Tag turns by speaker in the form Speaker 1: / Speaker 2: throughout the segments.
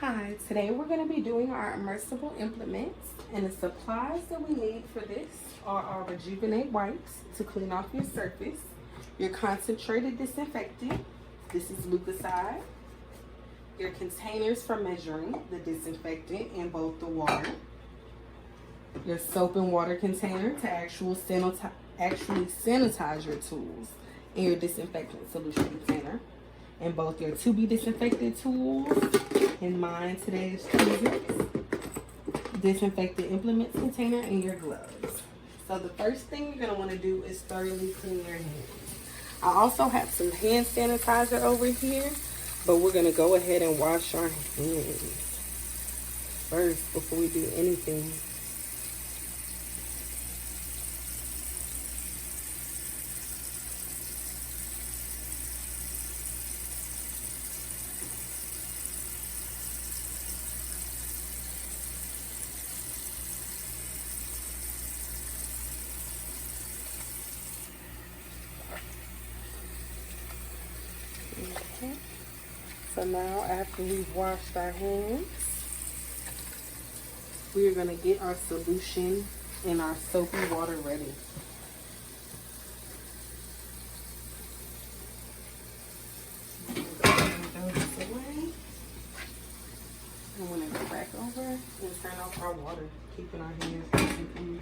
Speaker 1: Hi, today we're going to be doing our immersible implements, and the supplies that we need for this are our Rejuvenate wipes to clean off your surface, your concentrated disinfectant, this is Lucicide, your containers for measuring the disinfectant in both the water, your soap and water container to actually sanitize your tools, and your disinfectant solution container, and both your to be disinfected tools, and mine today is tweezers, disinfectant implements container, and your gloves. So the first thing you're going to want to do is thoroughly clean your hands. I also have some hand sanitizer over here, but we're going to go ahead and wash our hands first before we do anything. Okay. So now after we've washed our hands, we are going to get our solution in our soapy water ready. Throw this away. I'm going to go back over and turn off our water, keeping our hands nice and clean.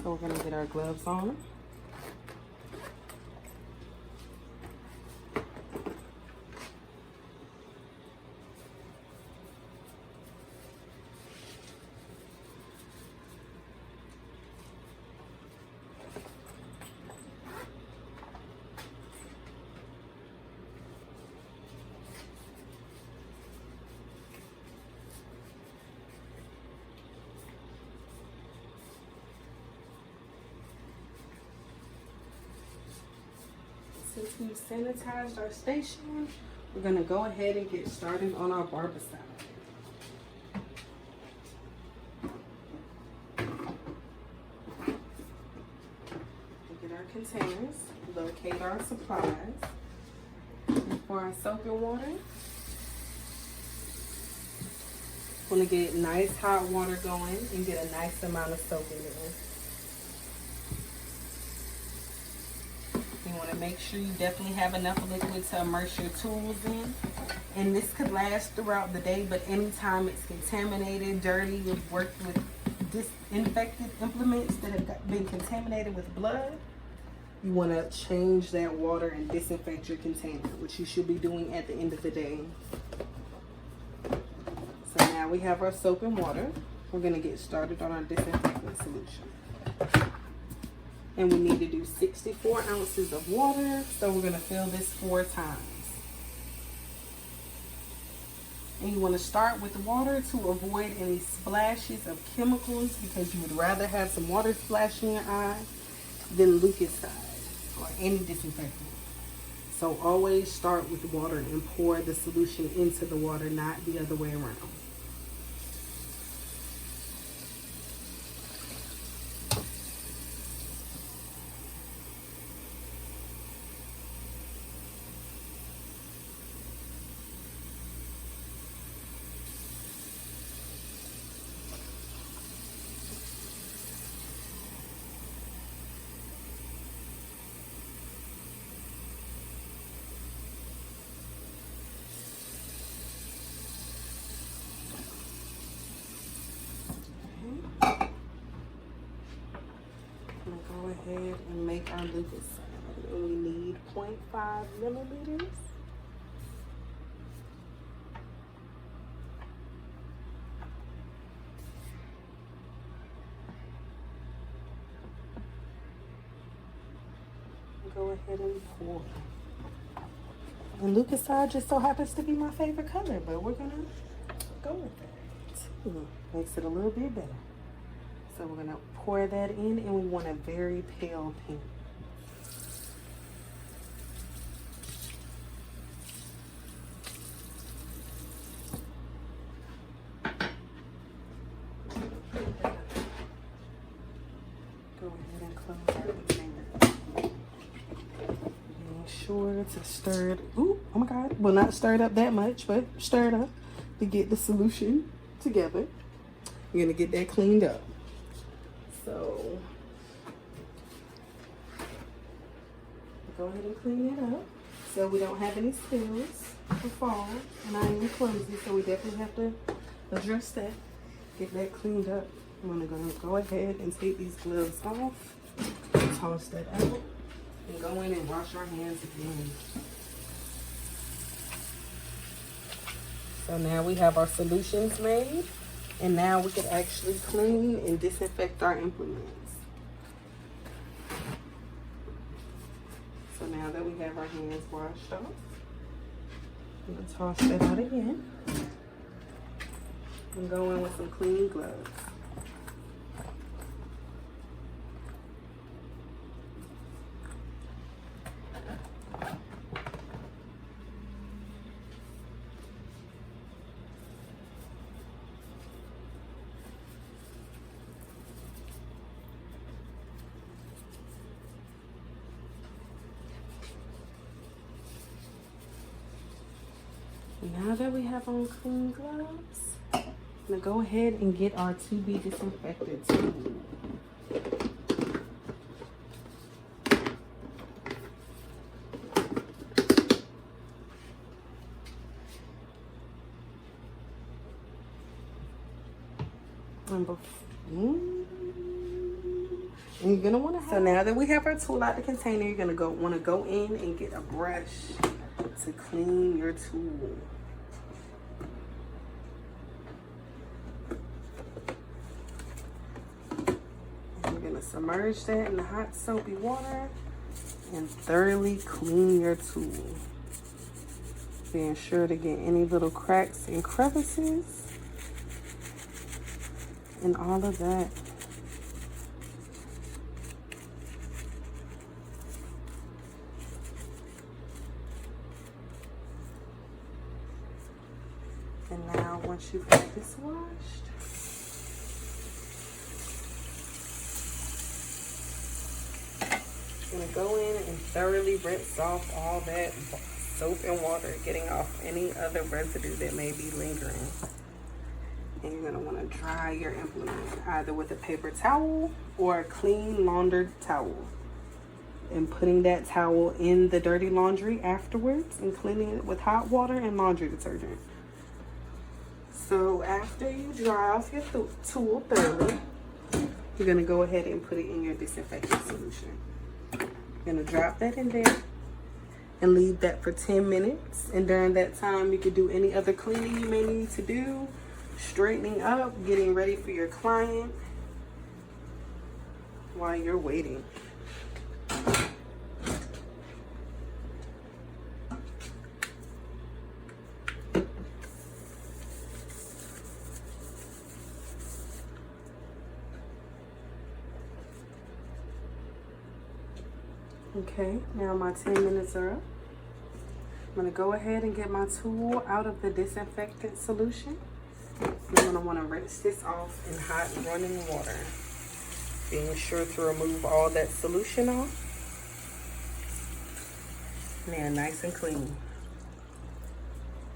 Speaker 1: So we're going to get our gloves on. Since we've sanitized our station, we're going to go ahead and get started on our barbicide. Get our containers, locate our supplies. And for our soap and water, we're going to get nice hot water going and get a nice amount of soap in there. You want to make sure you definitely have enough liquid to immerse your tools in. And this could last throughout the day, but anytime it's contaminated, dirty, you've worked with disinfected implements that have been contaminated with blood, you want to change that water and disinfect your container, which you should be doing at the end of the day. So now we have our soap and water. We're going to get started on our disinfectant solution. And we need to do 64 ounces of water, so we're going to fill this 4 times. And you want to start with water to avoid any splashes of chemicals, because you would rather have some water splash in your eye than Lucicide or any disinfectant. So always start with water and pour the solution into the water, not the other way around. Go ahead and make our Lucicide. And we need 0.5 milliliters. Go ahead and pour. And Lucicide just so happens to be my favorite color, but we're gonna go with that. Makes it a little bit better. So we're gonna pour that in, and we want a very pale pink. Go ahead and close our container. Being sure to stir it. Ooh, oh my God. Well, not stir it up that much, but stir it up to get the solution together. You're gonna get that cleaned up. So go ahead and clean it up so we don't have any spills or falls. And I am clumsy, so we definitely have to address that. Get that cleaned up. I'm gonna go ahead and take these gloves off, toss that out, and go in and wash our hands again. So now we have our solutions made, and now we can actually clean and disinfect our implements. So now that we have our hands washed off, I'm gonna toss that out again and go in with some clean gloves. Now that we have on clean gloves, I'm gonna go ahead and get our to-be disinfected tool. And you're gonna want to. So now that we have our tool out the container, you're gonna want to go in and get a brush to clean your tool. And you're gonna submerge that in the hot soapy water and thoroughly clean your tool. Being sure to get any little cracks and crevices and all of that. And now once you've got this washed, you're gonna go in and thoroughly rinse off all that soap and water, getting off any other residue that may be lingering. And you're gonna wanna dry your implement either with a paper towel or a clean laundered towel. And putting that towel in the dirty laundry afterwards and cleaning it with hot water and laundry detergent. So after you dry off your tool thoroughly, you're gonna go ahead and put it in your disinfectant solution. You're gonna drop that in there and leave that for 10 minutes. And during that time, you could do any other cleaning you may need to do, straightening up, getting ready for your client while you're waiting. Okay, now my 10 minutes are up. I'm gonna go ahead and get my tool out of the disinfectant solution. I'm gonna wanna rinse this off in hot running water. Being sure to remove all that solution off. And they're nice and clean.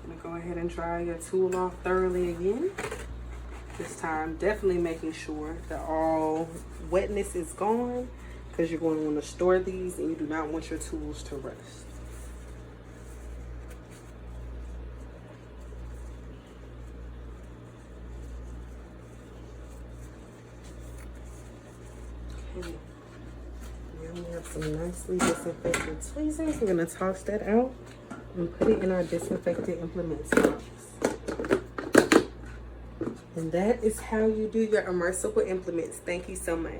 Speaker 1: I'm gonna go ahead and dry your tool off thoroughly again. This time, definitely making sure that all wetness is gone, because you're going to want to store these and you do not want your tools to rust. Okay. Now we have some nicely disinfected tweezers. We're going to toss that out and put it in our disinfected implements box. And that is how you do your immersible implements. Thank you so much.